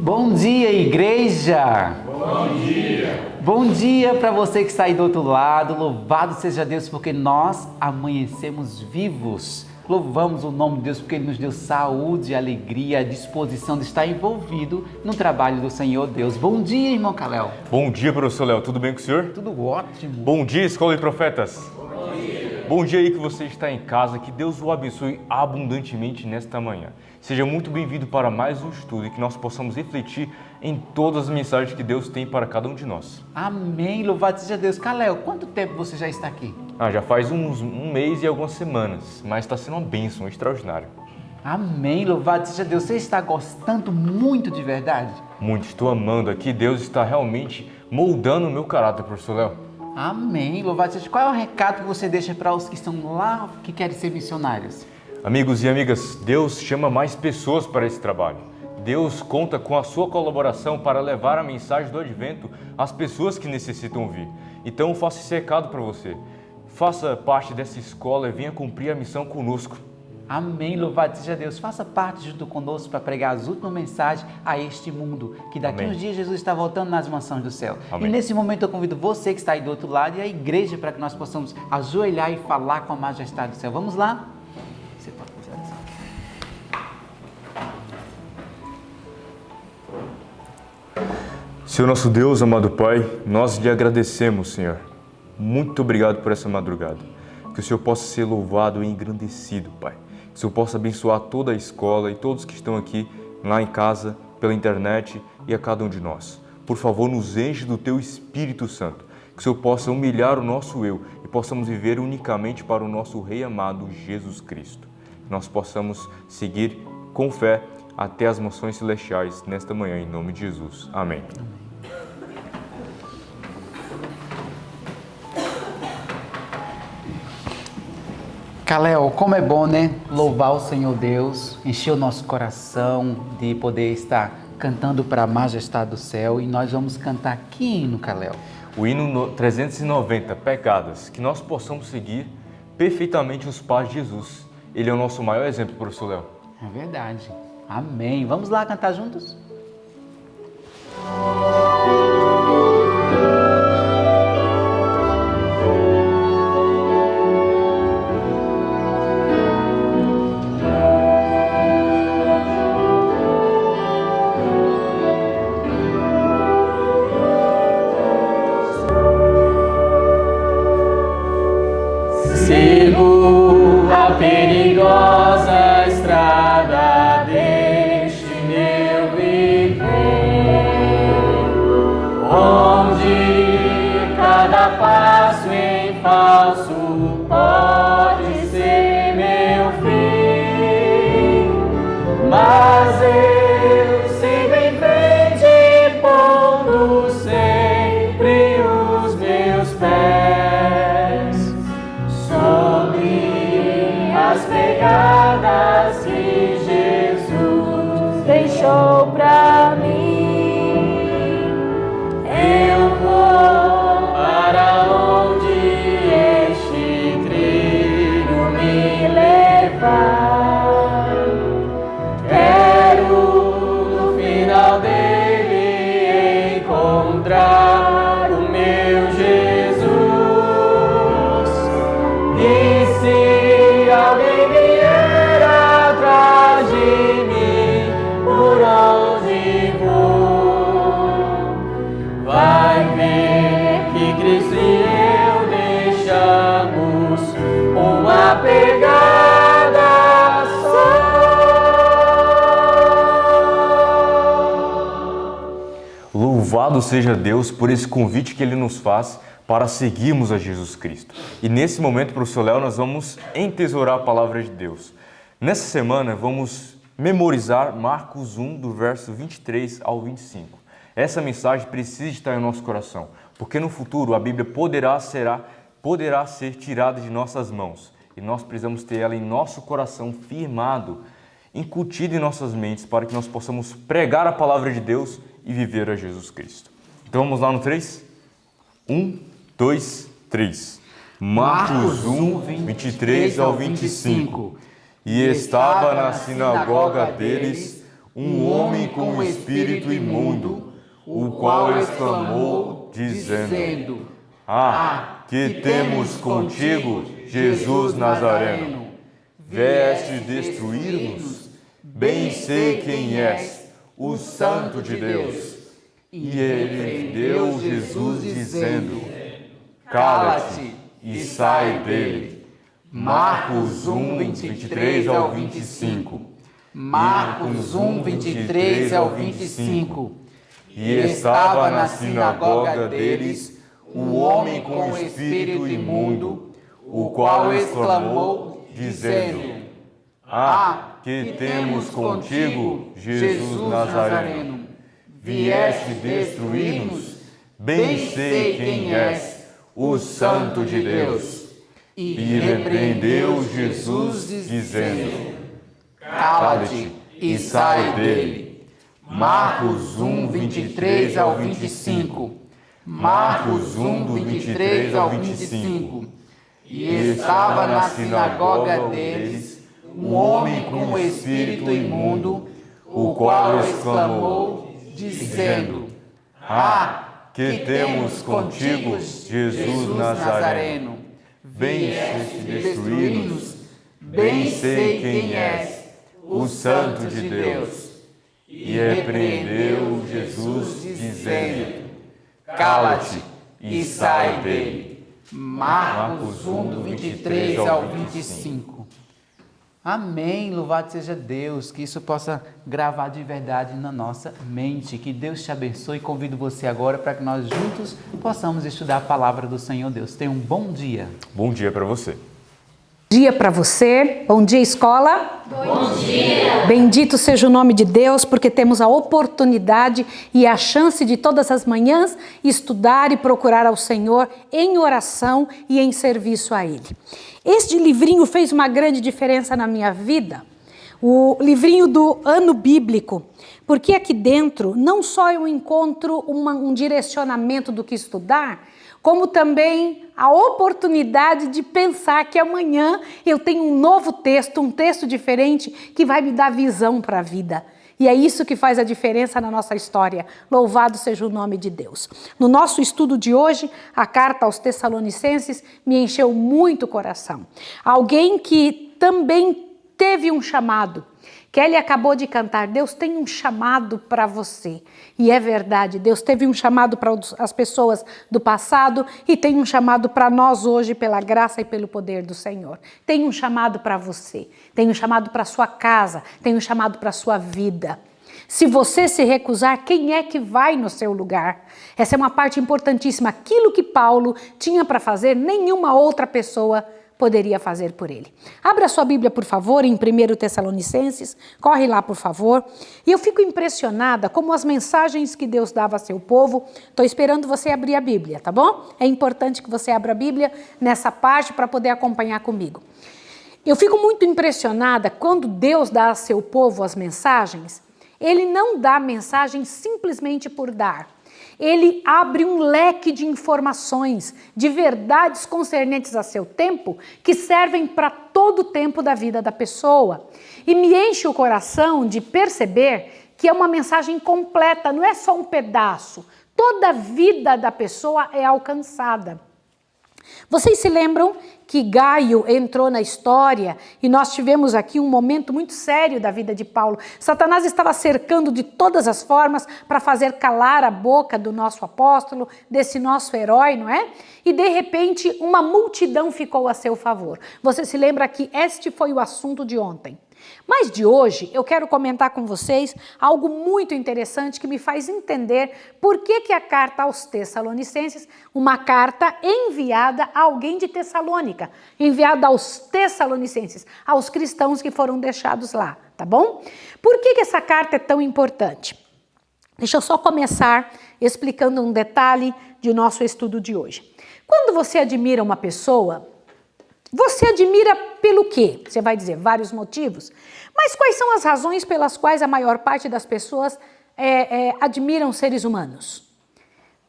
Bom dia, igreja! Bom dia! Bom dia para você que está aí do outro lado. Louvado seja Deus porque nós amanhecemos vivos. Louvamos o nome de Deus porque Ele nos deu saúde, alegria, a disposição de estar envolvido no trabalho do Senhor Deus. Bom dia, irmão Caléu. Bom dia, professor Léo. Tudo bem com o senhor? Tudo ótimo. Bom dia, Escola de Profetas. Bom dia. Bom dia aí que você está em casa. Que Deus o abençoe abundantemente nesta manhã. Seja muito bem-vindo para mais um estudo e que nós possamos refletir em todas as mensagens que Deus tem para cada um de nós. Amém. Louvado seja Deus. Caléu, quanto tempo você já está aqui? Já faz um mês e algumas semanas, mas está sendo uma bênção extraordinária. Amém. Louvado seja Deus. Você está gostando muito de verdade? Muito. Estou amando aqui. Deus está realmente moldando o meu caráter, professor Léo. Amém. Louvado seja Deus. Qual é o recado que você deixa para os que estão lá, que querem ser missionários? Amigos e amigas, Deus chama mais pessoas para esse trabalho. Deus conta com a sua colaboração para levar a mensagem do Advento às pessoas que necessitam ouvir. Então eu faço esse recado para você. Faça parte dessa escola e venha cumprir a missão conosco. Amém, louvado seja Deus. Faça parte junto conosco para pregar as últimas mensagens a este mundo, que daqui uns dias Jesus está voltando nas mansões do céu. Amém. E nesse momento eu convido você que está aí do outro lado e a igreja para que nós possamos ajoelhar e falar com a majestade do céu. Vamos lá? Você pode puxar isso. Senhor nosso Deus, amado Pai, nós lhe agradecemos, Senhor. Muito obrigado por essa madrugada. Que o Senhor possa ser louvado e engrandecido, Pai. Que o Senhor possa abençoar toda a escola e todos que estão aqui, lá em casa, pela internet e a cada um de nós. Por favor, nos enche do Teu Espírito Santo. Que o Senhor possa humilhar o nosso eu e possamos viver unicamente para o nosso Rei amado Jesus Cristo. Que nós possamos seguir com fé até as mansões celestiais nesta manhã, em nome de Jesus. Amém. Caléu, como é bom, né? Louvar o Senhor Deus, encher o nosso coração de poder estar cantando para a majestade do céu. E nós vamos cantar que hino, Caléu? O hino 390, Pecadas, que nós possamos seguir perfeitamente os passos de Jesus. Ele é o nosso maior exemplo, professor Léo. É verdade. Amém. Vamos lá cantar juntos? Sigo a perigosa estrada deste meu viver, onde cada passo em falso pode ser meu fim, mas eu sigo em frente, pondo sempre os meus pés sobre as pegadas que Jesus deixou pra mim. Eu vou para onde este trilho me levar. Quero no final dele encontrar o meu Jesus. E se alguém vier atrás de mim, por onde vou, vai ver que Cristo e eu deixamos uma pegada só. Louvado seja Deus por esse convite que Ele nos faz para seguirmos a Jesus Cristo. E nesse momento, professor Léo, nós vamos entesourar a palavra de Deus. Nessa semana, vamos memorizar Marcos 1, do verso 23 ao 25. Essa mensagem precisa estar em nosso coração, porque no futuro a Bíblia poderá ser tirada de nossas mãos. E nós precisamos ter ela em nosso coração firmado, incutida em nossas mentes, para que nós possamos pregar a palavra de Deus e viver a Jesus Cristo. Então vamos lá no 3? 1, 2, 3. Marcos 1, 23 ao 25. E estava na sinagoga deles um homem com um espírito imundo, o qual exclamou, dizendo: Ah, que temos contigo, Jesus Nazareno? Vieste destruir-nos? Bem sei quem és, o Santo de Deus. E ele deu Jesus dizendo: Cala-te e sai dele. Marcos 1, 23 ao 25. Marcos 1, 23 ao 25. E estava na sinagoga deles um homem com espírito imundo, o qual exclamou, dizendo: Ah, que temos contigo, Jesus Nazareno? Vieste destruir-nos? Bem sei quem és, o Santo de Deus. E repreendeu Jesus, dizendo: Cala-te e sai dele. Marcos 1, 23 ao 25. Marcos 1, do 23 ao 25. E estava na sinagoga deles um homem com um espírito imundo, o qual exclamou, dizendo: Ah, que temos contigo, Jesus Nazareno? Vens destruir-nos? Bem sei quem és, o Santo de Deus. E repreendeu Jesus, dizendo: Cala-te e sai dele. Marcos 1, do 23 ao 25. Amém, louvado seja Deus, que isso possa gravar de verdade na nossa mente, que Deus te abençoe. Convido você agora para que nós juntos possamos estudar a palavra do Senhor Deus. Tenha um bom dia. Bom dia para você. Bom dia para você. Bom dia, escola. Bom dia. Bendito seja o nome de Deus, porque temos a oportunidade e a chance de todas as manhãs estudar e procurar ao Senhor em oração e em serviço a Ele. Este livrinho fez uma grande diferença na minha vida, o livrinho do ano bíblico, porque aqui dentro não só eu encontro um direcionamento do que estudar, como também a oportunidade de pensar que amanhã eu tenho um novo texto, um texto diferente que vai me dar visão para a vida. E é isso que faz a diferença na nossa história. Louvado seja o nome de Deus. No nosso estudo de hoje, a carta aos Tessalonicenses me encheu muito o coração. Alguém que também teve um chamado. Kelly acabou de cantar, Deus tem um chamado para você. E é verdade, Deus teve um chamado para as pessoas do passado e tem um chamado para nós hoje pela graça e pelo poder do Senhor. Tem um chamado para você, tem um chamado para sua casa, tem um chamado para sua vida. Se você se recusar, quem é que vai no seu lugar? Essa é uma parte importantíssima. Aquilo que Paulo tinha para fazer, nenhuma outra pessoa poderia fazer por ele. Abra sua Bíblia, por favor, em 1 Tessalonicenses, corre lá, por favor. E eu fico impressionada como as mensagens que Deus dava a seu povo, estou esperando você abrir a Bíblia, tá bom? É importante que você abra a Bíblia nessa parte para poder acompanhar comigo. Eu fico muito impressionada quando Deus dá a seu povo as mensagens, Ele não dá mensagem simplesmente por dar. Ele abre um leque de informações, de verdades concernentes a seu tempo, que servem para todo o tempo da vida da pessoa. E me enche o coração de perceber que é uma mensagem completa, não é só um pedaço. Toda a vida da pessoa é alcançada. Vocês se lembram que Gaio entrou na história e nós tivemos aqui um momento muito sério da vida de Paulo. Satanás estava cercando de todas as formas para fazer calar a boca do nosso apóstolo, desse nosso herói, não é? E de repente uma multidão ficou a seu favor. Você se lembra que este foi o assunto de ontem. Mas de hoje eu quero comentar com vocês algo muito interessante que me faz entender por que a carta aos Tessalonicenses, uma carta enviada a alguém de Tessalônica, enviada aos Tessalonicenses, aos cristãos que foram deixados lá, tá bom? Por que essa carta é tão importante? Deixa eu só começar explicando um detalhe de nosso estudo de hoje. Quando você admira uma pessoa, você admira pelo quê? Você vai dizer vários motivos. Mas quais são as razões pelas quais a maior parte das pessoas admiram seres humanos?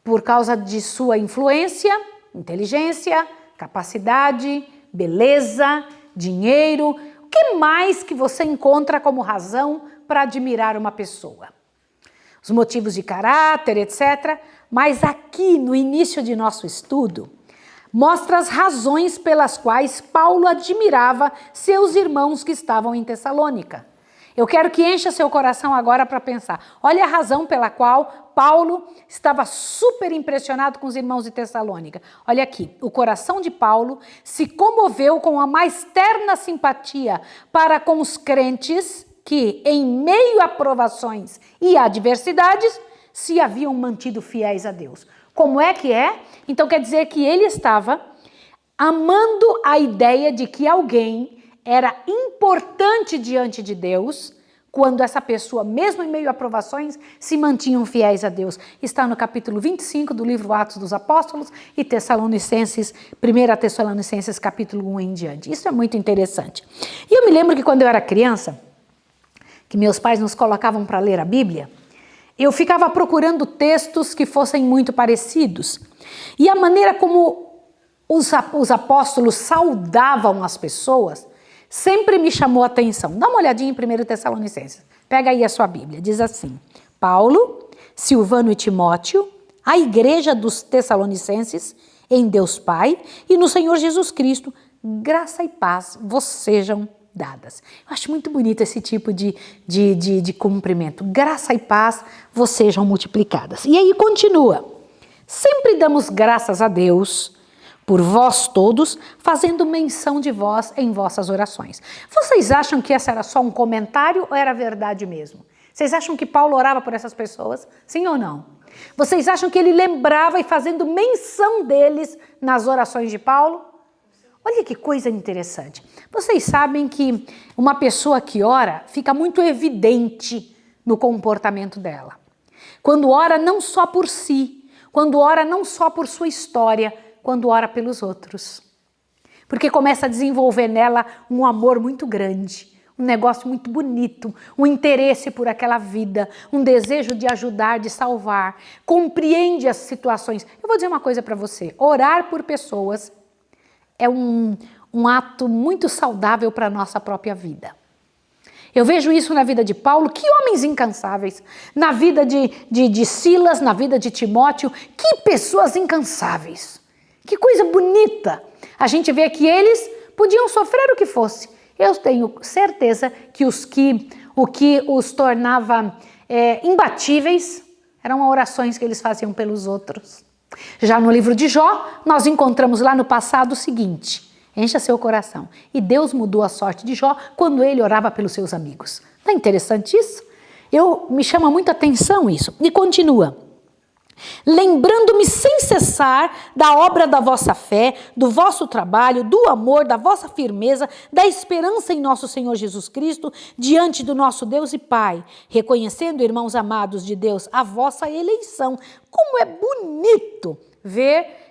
Por causa de sua influência, inteligência, capacidade, beleza, dinheiro. O que mais que você encontra como razão para admirar uma pessoa. Os motivos de caráter, etc. Mas aqui, no início de nosso estudo, mostra as razões pelas quais Paulo admirava seus irmãos que estavam em Tessalônica. Eu quero que encha seu coração agora para pensar. Olha a razão pela qual Paulo estava super impressionado com os irmãos de Tessalônica. Olha aqui, o coração de Paulo se comoveu com a mais terna simpatia para com os crentes que, em meio a provações e adversidades, se haviam mantido fiéis a Deus. Como é que é? Então quer dizer que ele estava amando a ideia de que alguém era importante diante de Deus quando essa pessoa, mesmo em meio a provações, se mantinham fiéis a Deus. Está no capítulo 25 do livro Atos dos Apóstolos e Tessalonicenses, 1 Tessalonicenses capítulo 1 em diante. Isso é muito interessante. E eu me lembro que quando eu era criança, que meus pais nos colocavam para ler a Bíblia, eu ficava procurando textos que fossem muito parecidos. E a maneira como os apóstolos saudavam as pessoas sempre me chamou a atenção. Dá uma olhadinha em 1 Tessalonicenses. Pega aí a sua Bíblia. Diz assim: Paulo, Silvano e Timóteo, a igreja dos Tessalonicenses, em Deus Pai e no Senhor Jesus Cristo, graça e paz vos sejam dadas. Eu acho muito bonito esse tipo de cumprimento. Graça e paz vos sejam multiplicadas. E aí continua. Sempre damos graças a Deus por vós todos, fazendo menção de vós em vossas orações. Vocês acham que essa era só um comentário ou era verdade mesmo? Vocês acham que Paulo orava por essas pessoas? Sim ou não? Vocês acham que ele lembrava e fazendo menção deles nas orações de Paulo? Olha que coisa interessante. Vocês sabem que uma pessoa que ora fica muito evidente no comportamento dela. Quando ora não só por si, quando ora não só por sua história, quando ora pelos outros. Porque começa a desenvolver nela um amor muito grande, um negócio muito bonito, um interesse por aquela vida, um desejo de ajudar, de salvar, compreende as situações. Eu vou dizer uma coisa para você, orar por pessoas é um ato muito saudável para a nossa própria vida. Eu vejo isso na vida de Paulo, que homens incansáveis, na vida de Silas, na vida de Timóteo, que pessoas incansáveis. Que coisa bonita! A gente vê que eles podiam sofrer o que fosse. Eu tenho certeza que o que os tornava imbatíveis eram orações que eles faziam pelos outros. Já no livro de Jó, nós encontramos lá no passado o seguinte: encha seu coração. E Deus mudou a sorte de Jó quando ele orava pelos seus amigos. Não é interessante isso? Me chama muita atenção isso. E continua. Lembrando-me sem cessar da obra da vossa fé, do vosso trabalho, do amor, da vossa firmeza, da esperança em nosso Senhor Jesus Cristo, diante do nosso Deus e Pai, reconhecendo, irmãos amados de Deus, a vossa eleição. Como é bonito ver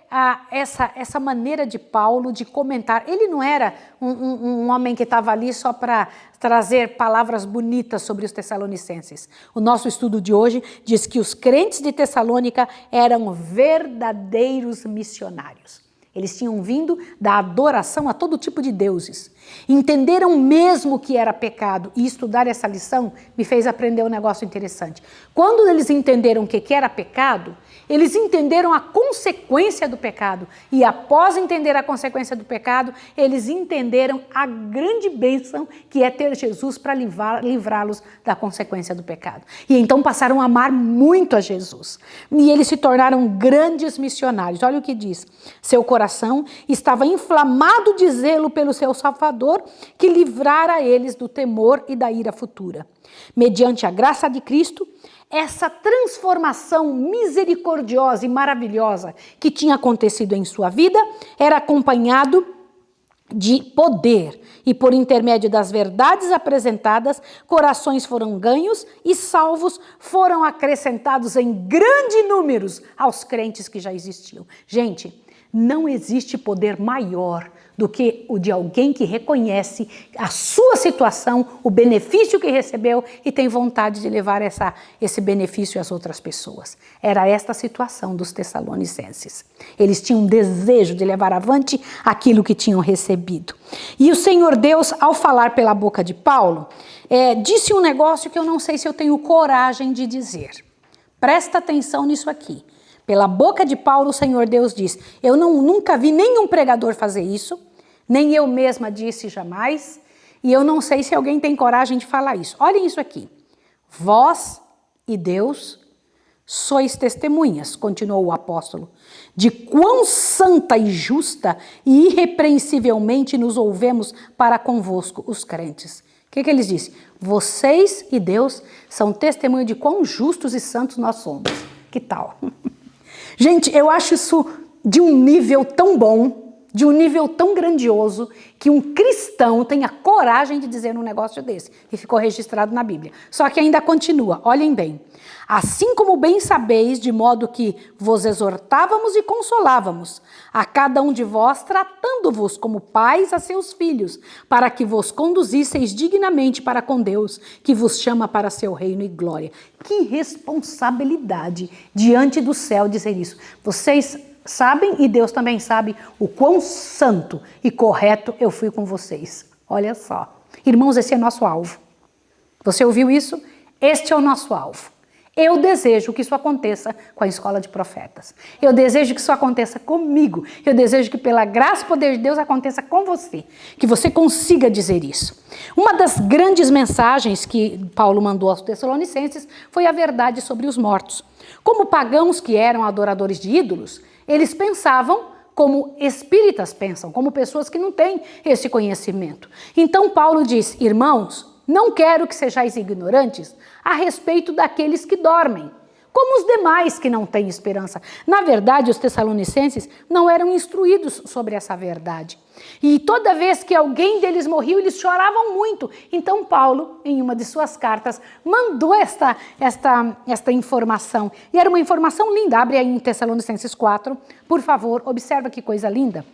essa maneira de Paulo de comentar. Ele não era um homem que estava ali só para trazer palavras bonitas sobre os tessalonicenses. O nosso estudo de hoje diz que os crentes de Tessalônica eram verdadeiros missionários. Eles tinham vindo da adoração a todo tipo de deuses. Entenderam mesmo que era pecado. E estudar essa lição me fez aprender um negócio interessante. Quando eles entenderam o que era pecado, eles entenderam a consequência do pecado. E após entender a consequência do pecado, eles entenderam a grande bênção que é ter Jesus para livrá-los da consequência do pecado. E então passaram a amar muito a Jesus. E eles se tornaram grandes missionários. Olha o que diz. Seu coração estava inflamado de zelo pelo seu Salvador, que livrara eles do temor e da ira futura. Mediante a graça de Cristo, essa transformação misericordiosa e maravilhosa que tinha acontecido em sua vida era acompanhado de poder, e por intermédio das verdades apresentadas, corações foram ganhos e salvos foram acrescentados em grandes números aos crentes que já existiam. Gente, não existe poder maior do que o de alguém que reconhece a sua situação, o benefício que recebeu e tem vontade de levar esse benefício às outras pessoas. Era esta a situação dos tessalonicenses. Eles tinham um desejo de levar avante aquilo que tinham recebido. E o Senhor Deus, ao falar pela boca de Paulo, disse um negócio que eu não sei se eu tenho coragem de dizer. Presta atenção nisso aqui. Pela boca de Paulo, o Senhor Deus diz: eu nunca vi nenhum pregador fazer isso, nem eu mesma disse jamais, e eu não sei se alguém tem coragem de falar isso. Olhem isso aqui. Vós e Deus sois testemunhas, continuou o apóstolo, de quão santa e justa e irrepreensivelmente nos ouvemos para convosco, os crentes. O que eles dizem? Vocês e Deus são testemunhas de quão justos e santos nós somos. Que tal? Gente, eu acho isso de um nível tão bom, de um nível tão grandioso, que um cristão tenha coragem de dizer um negócio desse. E ficou registrado na Bíblia. Só que ainda continua, olhem bem. Assim como bem sabeis, de modo que vos exortávamos e consolávamos, a cada um de vós, tratando-vos como pais a seus filhos, para que vos conduzisseis dignamente para com Deus, que vos chama para seu reino e glória. Que responsabilidade diante do céu dizer isso. Vocês sabem, e Deus também sabe, o quão santo e correto eu fui com vocês. Olha só. Irmãos, esse é nosso alvo. Você ouviu isso? Este é o nosso alvo. Eu desejo que isso aconteça com a Escola de Profetas. Eu desejo que isso aconteça comigo. Eu desejo que pela graça e poder de Deus aconteça com você. Que você consiga dizer isso. Uma das grandes mensagens que Paulo mandou aos Tessalonicenses foi a verdade sobre os mortos. Como pagãos que eram adoradores de ídolos, eles pensavam como espíritas pensam, como pessoas que não têm esse conhecimento. Então Paulo diz: irmãos, não quero que sejais ignorantes a respeito daqueles que dormem, como os demais que não têm esperança. Na verdade, os tessalonicenses não eram instruídos sobre essa verdade. E toda vez que alguém deles morria, eles choravam muito. Então Paulo, em uma de suas cartas, mandou esta informação. E era uma informação linda. Abre aí em Tessalonicenses 4, por favor, observa que coisa linda.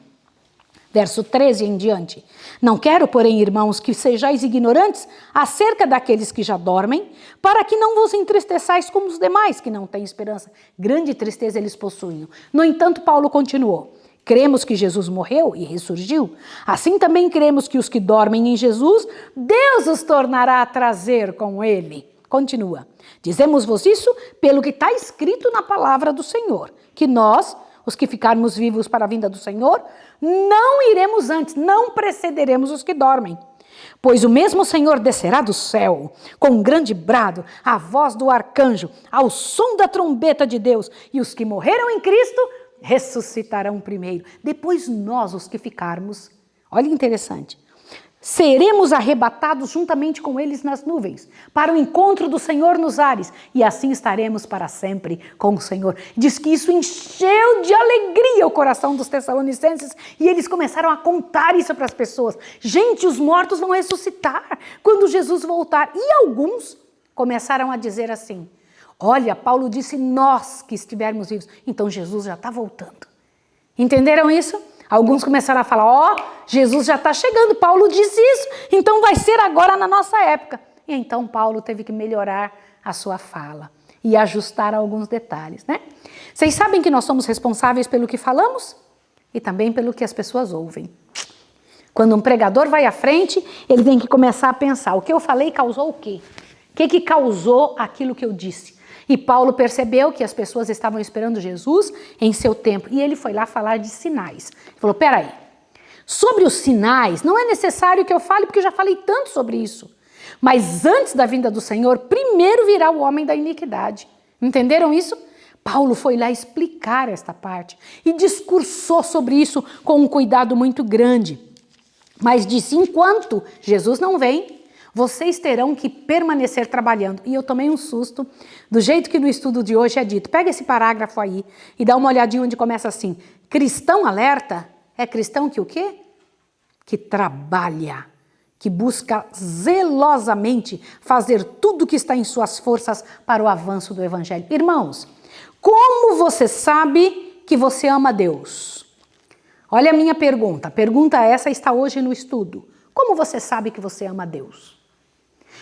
Verso 13 em diante. Não quero, porém, irmãos, que sejais ignorantes acerca daqueles que já dormem, para que não vos entristeçais como os demais que não têm esperança. Grande tristeza eles possuíam. No entanto, Paulo continuou. Cremos que Jesus morreu e ressurgiu. Assim também cremos que os que dormem em Jesus, Deus os tornará a trazer com ele. Continua. Dizemos-vos isso pelo que está escrito na palavra do Senhor, que nós, os que ficarmos vivos para a vinda do Senhor, não iremos antes, não precederemos os que dormem. Pois o mesmo Senhor descerá do céu, com um grande brado, a voz do arcanjo, ao som da trombeta de Deus, e os que morreram em Cristo ressuscitarão primeiro. Depois nós, os que ficarmos, olha que interessante, seremos arrebatados juntamente com eles nas nuvens, para o encontro do Senhor nos ares, e assim estaremos para sempre com o Senhor. Diz que isso encheu de alegria o coração dos tessalonicenses, e eles começaram a contar isso para as pessoas. Gente, os mortos vão ressuscitar quando Jesus voltar. E alguns começaram a dizer assim: olha, Paulo disse nós que estivermos vivos, então Jesus já está voltando. Entenderam isso? Alguns começaram a falar: Jesus já está chegando, Paulo disse isso, então vai ser agora na nossa época. E então Paulo teve que melhorar a sua fala e ajustar alguns detalhes, né? Vocês sabem que nós somos responsáveis pelo que falamos e também pelo que as pessoas ouvem. Quando um pregador vai à frente, ele tem que começar a pensar: o que eu falei causou o quê? O que causou aquilo que eu disse? E Paulo percebeu que as pessoas estavam esperando Jesus em seu tempo. E ele foi lá falar de sinais. Ele falou: peraí, sobre os sinais, não é necessário que eu fale, porque eu já falei tanto sobre isso. Mas antes da vinda do Senhor, primeiro virá o homem da iniquidade. Entenderam isso? Paulo foi lá explicar esta parte e discursou sobre isso com um cuidado muito grande. Mas disse: enquanto Jesus não vem, vocês terão que permanecer trabalhando. E eu tomei um susto, do jeito que no estudo de hoje é dito. Pega esse parágrafo aí e dá uma olhadinha onde começa assim: cristão alerta é cristão que o quê? Que trabalha, que busca zelosamente fazer tudo que está em suas forças para o avanço do Evangelho. Irmãos, como você sabe que você ama Deus? Olha a minha pergunta. A pergunta essa está hoje no estudo. Como você sabe que você ama Deus?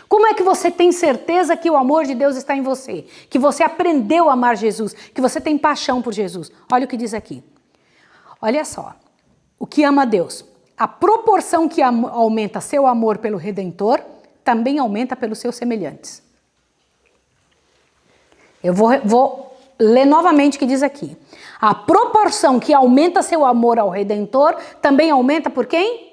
Como é que você tem certeza que o amor de Deus está em você? Que você aprendeu a amar Jesus? Que você tem paixão por Jesus? Olha o que diz aqui. Olha só. O que ama Deus? A proporção que aumenta seu amor pelo Redentor também aumenta pelos seus semelhantes. Eu vou ler novamente o que diz aqui. A proporção que aumenta seu amor ao Redentor também aumenta por quem?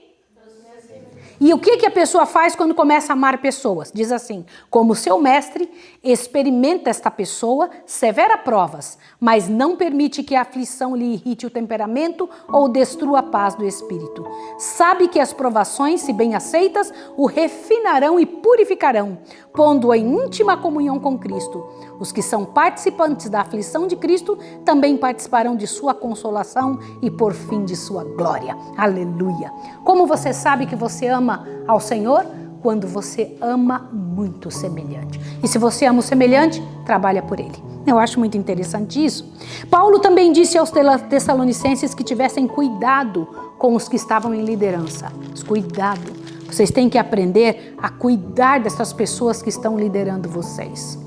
E o que a pessoa faz quando começa a amar pessoas? Diz assim: como seu mestre, experimenta esta pessoa severa provas, mas não permite que a aflição lhe irrite o temperamento ou destrua a paz do espírito. Sabe que as provações, se bem aceitas, o refinarão e purificarão, pondo-o em íntima comunhão com Cristo. Os que são participantes da aflição de Cristo também participarão de sua consolação e, por fim, de sua glória. Aleluia! Como você sabe que você ama ao Senhor? Quando você ama muito o semelhante. E se você ama o semelhante, trabalha por ele. Eu acho muito interessante isso. Paulo também disse aos Tessalonicenses que tivessem cuidado com os que estavam em liderança. Cuidado. Vocês têm que aprender a cuidar dessas pessoas que estão liderando vocês.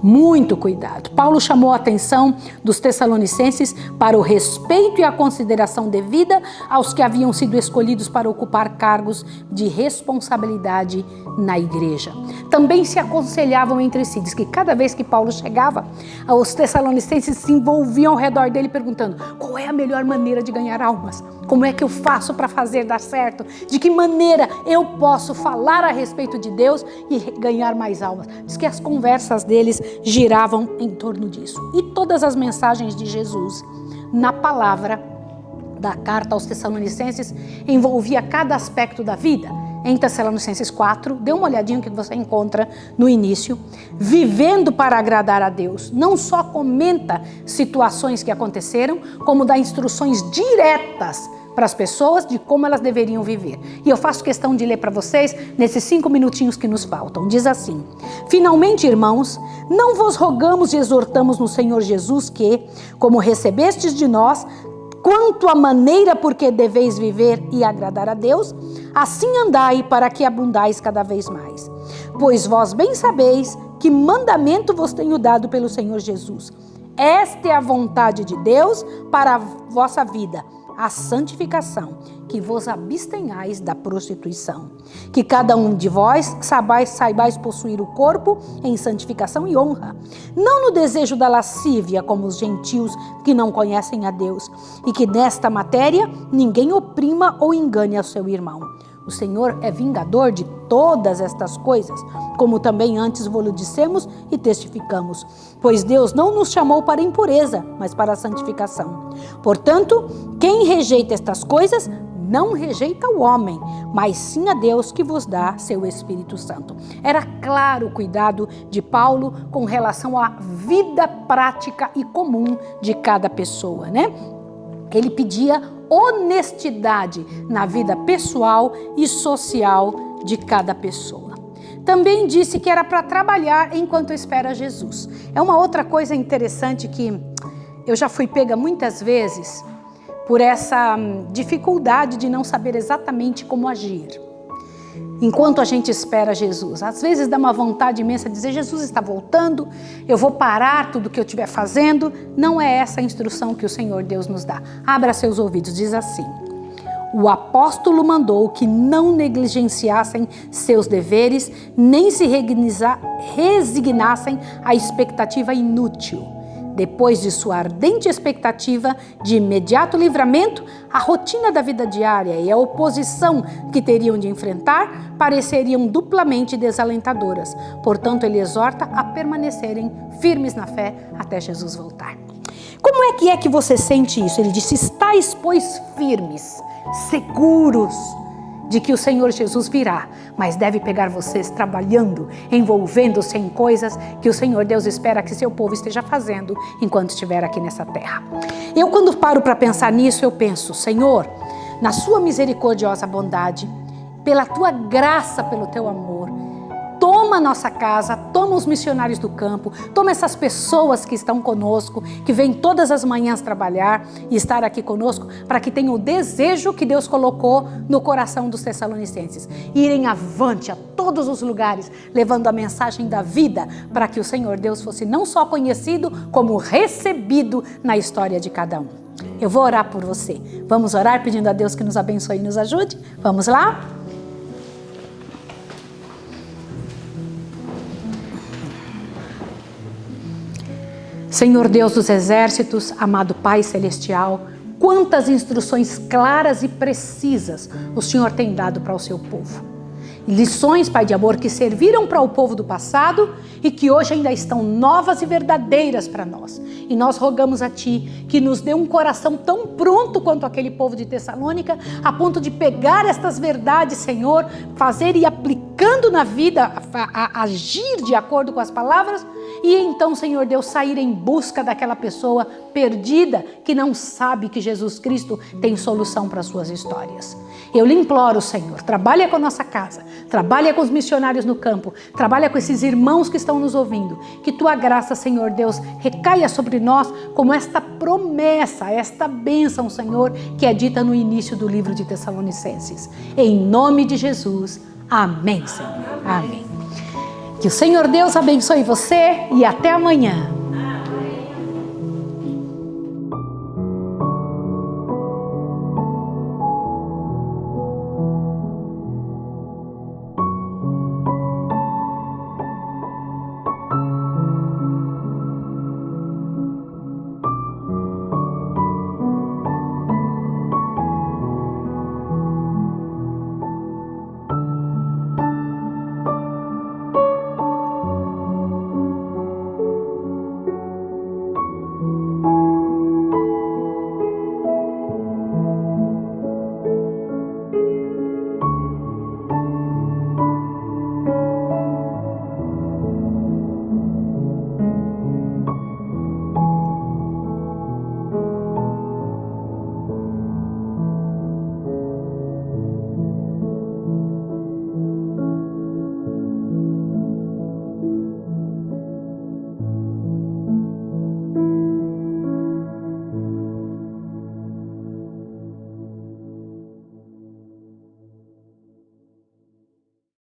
Muito cuidado. Paulo chamou a atenção dos Tessalonicenses para o respeito e a consideração devida aos que haviam sido escolhidos para ocupar cargos de responsabilidade na igreja. Também se aconselhavam entre si. Diz que cada vez que Paulo chegava, os Tessalonicenses se envolviam ao redor dele perguntando: qual é a melhor maneira de ganhar almas? Como é que eu faço para fazer dar certo? De que maneira eu posso falar a respeito de Deus e ganhar mais almas? Diz que as conversas deles giravam em torno disso. E todas as mensagens de Jesus na palavra da carta aos Tessalonicenses envolvia cada aspecto da vida. Em Tessalonicenses 4, dê uma olhadinha no que você encontra no início. Vivendo para agradar a Deus. Não só comenta situações que aconteceram, como dá instruções diretas para as pessoas de como elas deveriam viver. E eu faço questão de ler para vocês nesses 5 minutinhos que nos faltam. Diz assim: finalmente, irmãos, não vos rogamos e exortamos no Senhor Jesus que, como recebestes de nós, quanto à maneira por que deveis viver e agradar a Deus, assim andai para que abundais cada vez mais. Pois vós bem sabeis que mandamento vos tenho dado pelo Senhor Jesus. Esta é a vontade de Deus para a vossa vida, a santificação, que vos abstenhais da prostituição. Que cada um de vós saibais possuir o corpo em santificação e honra, não no desejo da lascívia como os gentios que não conhecem a Deus, e que nesta matéria ninguém oprima ou engane ao seu irmão. O Senhor é vingador de todas estas coisas, como também antes vos dissemos e testificamos. Pois Deus não nos chamou para a impureza, mas para a santificação. Portanto, quem rejeita estas coisas, não rejeita o homem, mas sim a Deus que vos dá seu Espírito Santo. Era claro o cuidado de Paulo com relação à vida prática e comum de cada pessoa, né? Ele pedia honestidade na vida pessoal e social de cada pessoa. Também disse que era para trabalhar enquanto espera Jesus. É uma outra coisa interessante que eu já fui pega muitas vezes por essa dificuldade de não saber exatamente como agir enquanto a gente espera Jesus. Às vezes dá uma vontade imensa de dizer: Jesus está voltando, eu vou parar tudo que eu estiver fazendo. Não é essa a instrução que o Senhor Deus nos dá. Abra seus ouvidos, diz assim: o apóstolo mandou que não negligenciassem seus deveres, nem se resignassem à expectativa inútil. Depois de sua ardente expectativa de imediato livramento, a rotina da vida diária e a oposição que teriam de enfrentar pareceriam duplamente desalentadoras. Portanto, ele exorta a permanecerem firmes na fé até Jesus voltar. Como é que você sente isso? Ele disse: estáis, pois, firmes, seguros de que o Senhor Jesus virá, mas deve pegar vocês trabalhando, envolvendo-se em coisas que o Senhor Deus espera que seu povo esteja fazendo enquanto estiver aqui nessa terra. Eu, quando paro para pensar nisso, eu penso: Senhor, na sua misericordiosa bondade, pela tua graça, pelo teu amor, toma toma a nossa casa, toma os missionários do campo, toma essas pessoas que estão conosco, que vêm todas as manhãs trabalhar e estar aqui conosco, para que tenham o desejo que Deus colocou no coração dos tessalonicenses, irem avante a todos os lugares, levando a mensagem da vida, para que o Senhor Deus fosse não só conhecido, como recebido na história de cada um. Eu vou orar por você. Vamos orar pedindo a Deus que nos abençoe e nos ajude? Vamos lá? Senhor Deus dos exércitos, amado Pai Celestial, quantas instruções claras e precisas o Senhor tem dado para o seu povo. Lições, Pai de amor, que serviram para o povo do passado e que hoje ainda estão novas e verdadeiras para nós. E nós rogamos a Ti que nos dê um coração tão pronto quanto aquele povo de Tessalônica, a ponto de pegar estas verdades, Senhor, fazer e aplicando na vida, agir de acordo com as palavras, e então, Senhor Deus, sair em busca daquela pessoa perdida que não sabe que Jesus Cristo tem solução para as suas histórias. Eu lhe imploro, Senhor, trabalha com a nossa casa, trabalha com os missionários no campo, trabalha com esses irmãos que estão nos ouvindo, que Tua graça, Senhor Deus, recaia sobre nós como esta promessa, esta bênção, Senhor, que é dita no início do livro de Tessalonicenses. Em nome de Jesus, amém, Senhor. Amém. Que o Senhor Deus abençoe você e até amanhã.